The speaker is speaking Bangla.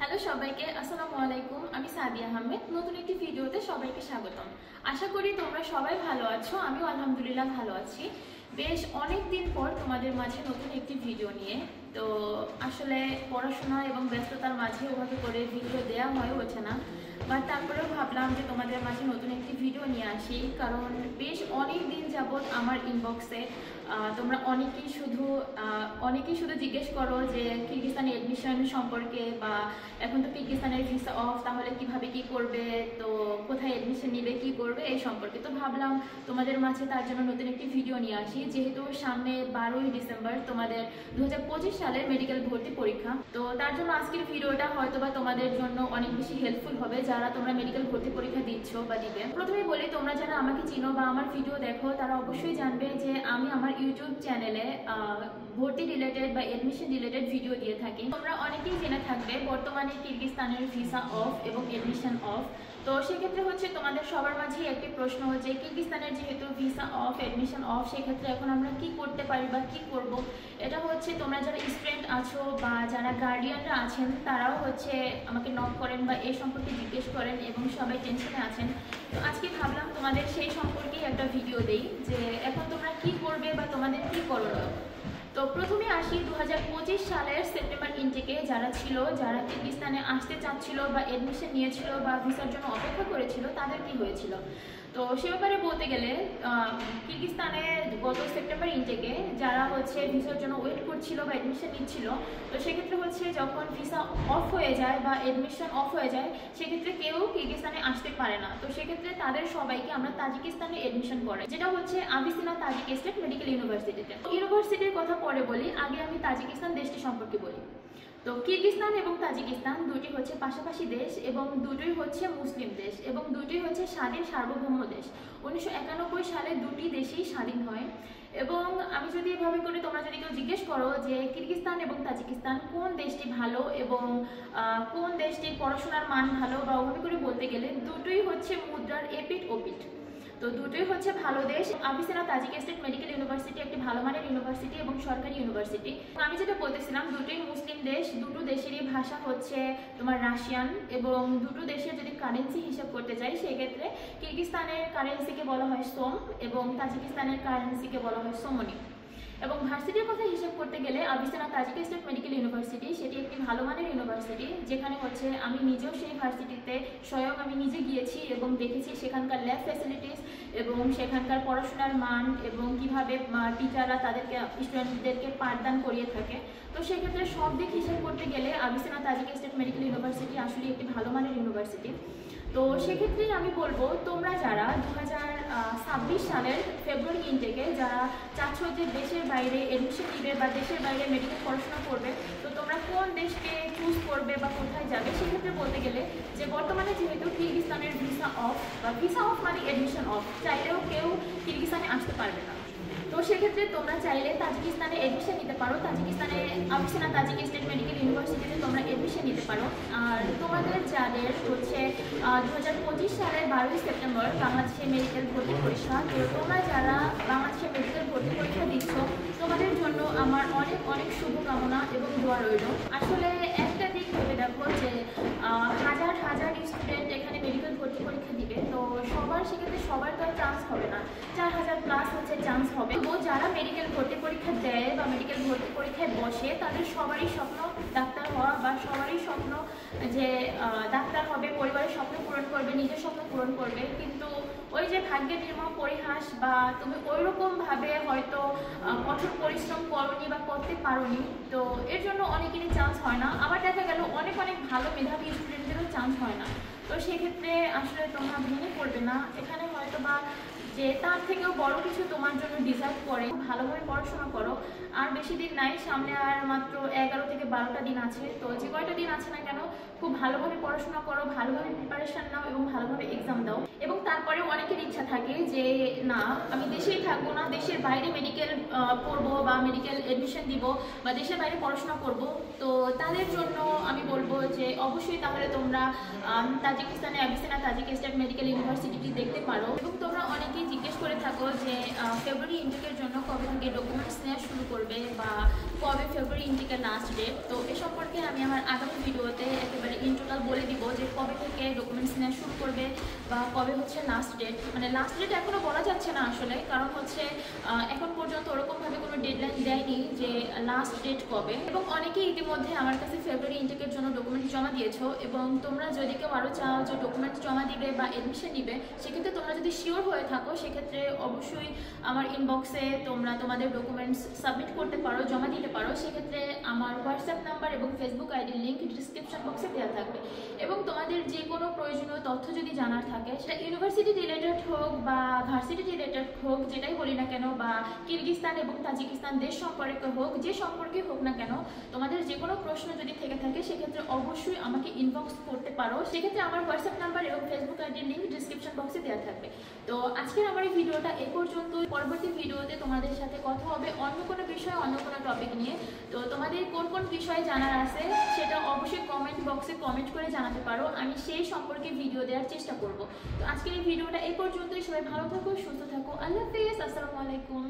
হ্যালো সবাইকে, আসসালামু আলাইকুম। আমি সাদিয়া আহমেদ। নতুন একটি ভিডিওতে সবাইকে স্বাগতম। আশা করি তোমরা সবাই ভালো আছো। আমিও আলহামদুলিল্লাহ ভালো আছি। বেশ অনেক দিন পর তোমাদের মাঝে নতুন একটি ভিডিও নিয়ে। তো আসলে পড়াশোনা এবং ব্যস্ততার মাঝে ওভাবে করে ভিডিও দেওয়া হয়ে ওঠে না, বাট তারপরেও ভাবলাম যে তোমাদের মাঝে নতুন একটি ভিডিও নিয়ে আসি, কারণ বেশ অনেক দিন যাবৎ আমার ইনবক্সে তোমরা অনেকেই শুধু জিজ্ঞেস করো যে কিরগিজস্তানে এডমিশন সম্পর্কে, বা এখন তো কিরগিজস্তানের ভিসা অফ, তাহলে কিভাবে কি করবে, তো কোথায় এডমিশন নিবে, কি করবে এই সম্পর্কে। তো ভাবলাম তোমাদের মাঝে তার জন্য নতুন একটি ভিডিও নিয়ে আসি, যেহেতু সামনে 12ই ডিসেম্বর তোমাদের 2025 সালের মেডিকেল ভর্তি পরীক্ষা। তো তার জন্য আজকের ভিডিওটা হয়তো বা তোমাদের জন্য অনেক বেশি হেল্পফুল হবে যারা তোমরা মেডিকেল ভর্তি পরীক্ষা দিচ্ছ বা দিবে। প্রথমেই বলি, তোমরা যারা আমাকে চিনো বা আমার ভিডিও দেখো তারা অবশ্যই জানবে যে আমি আমার ইউটিউব চ্যানেলে ভর্তি রিলেটেড বা এডমিশন রিলেটেড ভিডিও দিয়ে থাকি। তোমরা অনেকেই জেনে থাকবে বর্তমানে কিরগিজস্তানের ভিসা অফ এবং এডমিশন অফ। তো সেক্ষেত্রে হচ্ছে তোমাদের সবার মাঝেই একটি প্রশ্ন, যে কিরগিজস্তানের যেহেতু ভিসা অফ, এডমিশন অফ, সেক্ষেত্রে এখন আমরা কি করতে পারি বা কি করব। এটা হচ্ছে তোমরা যারা স্টুডেন্ট আছো বা যারা গার্ডিয়ানরা আছেন তারাও হচ্ছে আমাকে নক করেন বা এই সম্পর্কে জিজ্ঞেস করেন এবং সবাই টেনশনে আছেন। তো আজকে ভাবলাম তোমাদের সেই সম্পর্কেই একটা ভিডিও দেই, যে এখন তোমরা কি করবে বা তোমাদের কি করণীয়। তো প্রথমে আসি 2025 সালের সেপ্টেম্বর ইনটেকে যারা ছিল, যারা কিরগিজস্তানে আসতে চাচ্ছিল বা এডমিশন নিয়েছিল বা ভিসার জন্য অপেক্ষা করেছিল, তাদের কি হয়েছিল। তো সে ব্যাপারে বলতে গেলে কিরগিজস্তানে গত সেপ্টেম্বর ইনটেকে যারা হচ্ছে ভিসার জন্য ওয়েট করছিল বা এডমিশন নিচ্ছিল, তো সেক্ষেত্রে হচ্ছে যখন ভিসা অফ হয়ে যায় বা এডমিশন অফ হয়ে যায়, সেক্ষেত্রে কেউ কিরগিজস্তানে আসতে পারে না। তো সেক্ষেত্রে তাদের সবাইকে আমরা তাজিকিস্তানে এডমিশন করাই, যেটা হচ্ছে আবিসিনা তাজিক স্টেট মেডিকেল ইউনিভার্সিটিতে। ইউনিভার্সিটির কথা পরে বলি, আগে আমি তাজিকিস্তান দেশটি সম্পর্কে বলি। তো কিরগিজস্তান এবং তাজিকিস্তান দুটি হচ্ছে পাশাপাশি দেশ এবং দুটোই হচ্ছে মুসলিম দেশ এবং দুটোই হচ্ছে স্বাধীন সার্বভৌম দেশ। 1991 সালে দুটি দেশই স্বাধীন হয়। এবং আমি যদি এভাবে করে তোমরা যদি কেউ জিজ্ঞেস করো যে কিরগিজস্তান এবং তাজিকিস্তান কোন দেশটি ভালো এবং কোন দেশটির পড়াশোনার মান ভালো, বা ওভাবে করে বলতে গেলে দুটোই হচ্ছে মুদ্রার এপিঠ ওপিঠ। তো দুটোই হচ্ছে ভালো দেশ। আবিসিনা তাজিক স্টেট মেডিকেল ইউনিভার্সিটি একটি ভালো মানের ইউনিভার্সিটি এবং সরকারি ইউনিভার্সিটি। আমি যেটা বলতেছিলাম, দুটোই মুসলিম দেশ, দুটো দেশেরই ভাষা হচ্ছে তোমার রাশিয়ান, এবং দুটো দেশের যদি কারেন্সি হিসাব করতে চাই সেক্ষেত্রে কিরগিজস্তানের কারেন্সিকে বলা হয় সোম এবং তাজিকিস্তানের কারেন্সিকে বলা হয় সোমনি। এবং ভার্সিটির কথা হিসেব করতে গেলে আবিসিনা তাজিক স্টেট মেডিকেল ইউনিভার্সিটি সেটি একটি ভালো মানের ইউনিভার্সিটি, যেখানে হচ্ছে আমি নিজেও সেই ভার্সিটিতে স্বয়ং আমি নিজে গিয়েছি এবং দেখেছি সেখানকার ল্যাব ফ্যাসিলিটিস এবং সেখানকার পড়াশোনার মান এবং কিভাবে টিচাররা তাদেরকে স্টুডেন্টদেরকে পাঠদান করিয়ে থাকে। তো সেক্ষেত্রে সব দিক হিসেব করতে গেলে আবিসিনা তাজিক স্টেট মেডিকেল ইউনিভার্সিটি আসলে একটি ভালো মানের ইউনিভার্সিটি। তো সেক্ষেত্রে আমি বলবো, তোমরা যারা 2026 সালের ফেব্রুয়ারি ইনটেকে যারা চাচ্ছ যে দেশের বাইরে এডমিশন নিবে বা দেশের বাইরে মেডিকেল পড়াশোনা করবে, তো তোমরা কোন দেশকে চুজ করবে বা কোথায় যাবে, সেক্ষেত্রে বলতে গেলে যে বর্তমানে যেহেতু কিরগিজস্তানের ভিসা অফ, বা ভিসা অফ মানে এডমিশন অফ, চাইলেও কেউ কিরগিজস্তানে আসতে পারবে না। তো সেক্ষেত্রে তোমরা চাইলে তাজিকিস্তানে এডমিশন নিতে পারো, তাজিকিস্তানে আবিসিনা তাজিক স্টেট মেডিকেল ইউনিভার্সিটিতে তোমরা এডমিশন নিতে পারো। আর তোমাদের যাদের হচ্ছে 2025 সালের 12ই সেপ্টেম্বর বাংলাদেশে মেডিকেল ভর্তি পরীক্ষা, তো তোমরা যারা বাংলাদেশে মেডিকেল ভর্তি পরীক্ষা দিচ্ছ, তোমাদের জন্য আমার অনেক অনেক শুভকামনা এবং দোয়া রইল। আসলে একটা দিক ভেবে দেখো যে হাজার হাজার স্টুডেন্ট এখানে মেডিকেল ভর্তি পরীক্ষা দিবে, তো সেক্ষেত্রে সবার তো চান্স হবে না, 4000 প্লাস হচ্ছে চান্স হবে। তো যারা মেডিকেল ভর্তি পরীক্ষা দেয় বা মেডিকেল ভর্তি পরীক্ষায় বসে, তাদের সবারই স্বপ্ন ডাক্তার হওয়া, বা সবারই স্বপ্ন যে ডাক্তার হবে, পরিবারের স্বপ্ন পূরণ করবে, নিজের স্বপ্ন পূরণ করবে। কিন্তু ওই যে ভাগ্যের নির্মম পরিহাস, বা তুমি ওই রকমভাবে হয়তো কঠোর পরিশ্রম করনি বা করতে পারোনি, তো এর জন্য অনেকেরই চান্স হয় না। আবার দেখা গেল অনেক অনেক ভালো মেধাবী স্টুডেন্টদেরও চান্স হয় না। তো সেক্ষেত্রে আসলে তোমরা ভেঙে পড়বে না, এখানে হয়তো বা যে তার থেকেও বড় কিছু তোমার জন্য ডিজার্ভ করে। ভালোভাবে পড়াশোনা করো, আর বেশি দিন নাই, সামনে আর মাত্র 11 থেকে 12টা দিন আছে। তো যে কয়টা দিন আছে না কেন, খুব ভালোভাবে পড়াশোনা করো, ভালোভাবে প্রিপারেশন নাও এবং ভালোভাবে এক্সাম দাও। এবং তারপরে অনেকের ইচ্ছা থাকে যে না, আমি দেশেই থাকবো না, দেশের বাইরে মেডিকেল পড়বো বা মেডিকেল এডমিশন দিব বা দেশের বাইরে পড়াশোনা করব। তো তাদের জন্য আমি বলবো যে অবশ্যই তাহলে তোমরা তাজিকিস্তানে অ্যাবিসিনা তাজিক স্টেট মেডিকেল ইউনিভার্সিটিটি দেখতে পারো। এবং তোমরা অনেকেই জিজ্ঞেস করে থাকো যে ফেব্রুয়ারি ইনটেকের জন্য কবে থেকে ডকুমেন্টস নেওয়া শুরু করবে বা কবে ফেব্রুয়ারি ইনটেকের লাস্ট ডেট। তো এ সম্পর্কে আমি আমার আগামী ভিডিওতে একেবারে ইন টোটাল বলে দিব যে কবে থেকে ডকুমেন্টস নেওয়া শুরু করবে বা কবে হচ্ছে লাস্ট ডেট। মানে লাস্ট ডেট এখনও বলা যাচ্ছে না আসলে, কারণ হচ্ছে এখন পর্যন্ত ওরকমভাবে কোনো ডেডলাইন দেয়নি যে লাস্ট ডেট কবে। এবং অনেকেই ইতিমধ্যে আমার কাছে ফেব্রুয়ারি ইনটেকের জন্য ডকুমেন্টস জমা দিয়েছো। এবং তোমরা যদি কেউ আরও চাও যে ডকুমেন্টস জমা দিবে বা এডমিশন নিবে, সেক্ষেত্রে তোমরা যদি শিওর হয়ে থাকো সেক্ষেত্রে অবশ্যই আমার ইনবক্সে তোমরা তোমাদের ডকুমেন্টস সাবমিট করতে পারো, জমা দিতে পারো। সেক্ষেত্রে আমার হোয়াটসঅ্যাপ নাম্বার এবং ফেসবুক আইডির লিঙ্ক ডিসক্রিপশন বক্সে দেওয়া থাকবে। এবং তোমাদের যে কোনো প্রয়োজনীয় তথ্য যদি জানার থাকে, সেটা ইউনিভার্সিটি রিলেটেড হোক বা ভার্সিটি রিলেটেড হোক, যেটাই বলি না কেন, বা কিরগিজস্তান এবং তাজিকিস্তান দেশ সম্পর্কে হোক, যে সম্পর্কে হোক না কেন, তোমাদের যে কোনো প্রশ্ন যদি থেকে থাকে সেক্ষেত্রে অবশ্যই আমাকে ইনবক্স করতে পারো। সেক্ষেত্রে আমার হোয়াটসঅ্যাপ নাম্বার এবং ফেসবুক আইডির লিঙ্ক ডিসক্রিপশন বক্সে দেওয়া থাকবে। তো আজকের আমার এই ভিডিওটা এই পর্যন্তই। পরবর্তী ভিডিওতে তোমাদের সাথে কথা হবে অন্য কোনো বিষয়, অন্য কোনো টপিক নিয়ে। তো তোমাদের কোন কোন বিষয় জানার আছে সেটা অবশ্যই কমেন্ট বক্সে কমেন্ট করে জানাতে পারো, আমি সেই সম্পর্কে ভিডিও দেওয়ার চেষ্টা করব। তো আজকের এই ভিডিওটা এই পর্যন্তই। সবাই ভালো থাকো, সুস্থ থাকো, আল্লাহ হাফেজ, আসসালামু আলাইকুম।